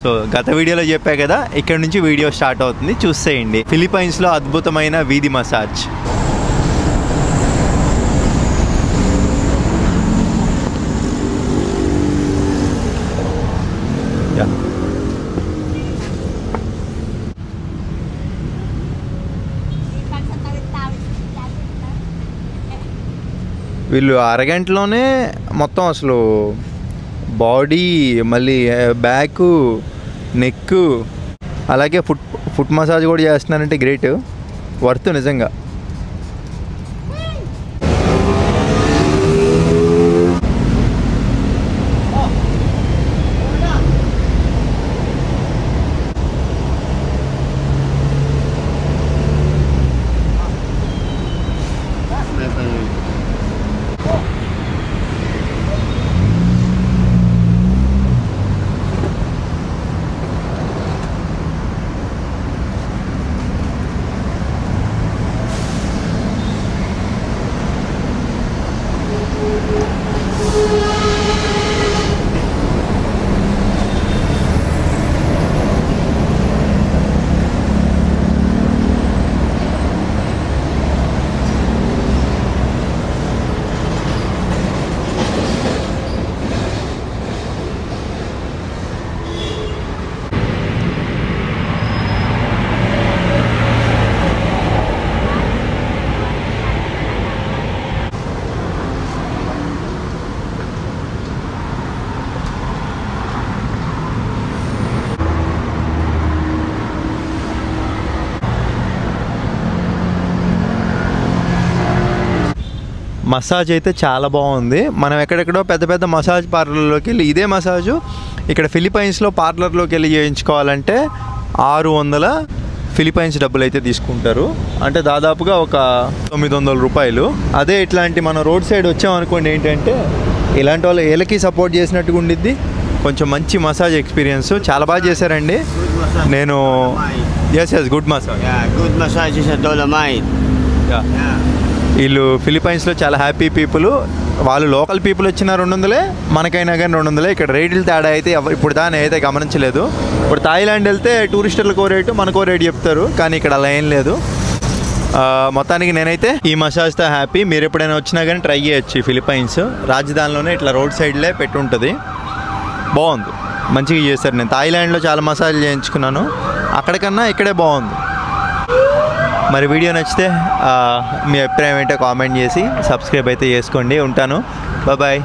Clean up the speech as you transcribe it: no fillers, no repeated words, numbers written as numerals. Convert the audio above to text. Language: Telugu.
సో గత వీడియోలో చెప్పా కదా, ఇక్కడ నుంచి వీడియో స్టార్ట్ అవుతుంది, చూసేయండి. ఫిలిప్పైన్స్లో అద్భుతమైన వీధి మసాజ్. వీళ్ళు అరగంటలోనే మొత్తం అసలు బాడీ, మళ్ళీ బ్యాక్, నెక్, అలాగే ఫుట్ మసాజ్ కూడా చేస్తున్నారంటే గ్రేట్, వర్త్ నిజంగా. మసాజ్ అయితే చాలా బాగుంది. మనం ఎక్కడెక్కడో పెద్ద పెద్ద మసాజ్ పార్లర్లోకి వెళ్ళి ఇదే మసాజు ఇక్కడ ఫిలిప్పైన్స్లో పార్లర్లోకి వెళ్ళి చేయించుకోవాలంటే 600 ఫిలిప్పైన్స్ డబ్బులు అయితే తీసుకుంటారు, అంటే దాదాపుగా ఒక 900 రూపాయలు. అదే ఇట్లాంటి మనం రోడ్ సైడ్ వచ్చామనుకోండి, ఏంటంటే ఇలాంటి వాళ్ళు వీళ్ళకి సపోర్ట్ చేసినట్టుగా ఉండిద్ది. కొంచెం మంచి మసాజ్ ఎక్స్పీరియన్స్, చాలా బాగా చేశారండి. నేను ఎస్ గుడ్ మసాజ్. వీళ్ళు ఫిలిప్పైన్స్లో చాలా హ్యాపీ పీపుల్. వాళ్ళు లోకల్ పీపుల్ వచ్చిన 200, మనకైనా కానీ 200. ఇక్కడ రేట్లు తేడా అయితే ఇప్పుడు దాన్ని అయితే గమనించలేదు. ఇప్పుడు థాయిలాండ్ వెళ్తే టూరిస్టులకు రేటు, మనకో రేటు చెప్తారు, కానీ ఇక్కడ అలా ఏం లేదు. మొత్తానికి నేనైతే ఈ మసాజ్తో హ్యాపీ. మీరు ఎప్పుడైనా వచ్చినా కానీ ట్రై చేయొచ్చు. ఫిలిప్పైన్స్ రాజధానిలోనే ఇట్లా రోడ్ సైడ్లే పెట్టుంటుంది, బాగుంది, మంచిగా చేస్తారు. నేను థాయిలాండ్లో చాలా మసాజ్ చేయించుకున్నాను, అక్కడికన్నా ఇక్కడే బాగుంది. మరి వీడియో నచ్చితే మీ అభిప్రాయం ఏంటో కామెంట్ చేసి సబ్స్క్రైబ్ అయితే చేసుకోండి. ఉంటాను, బాయ్.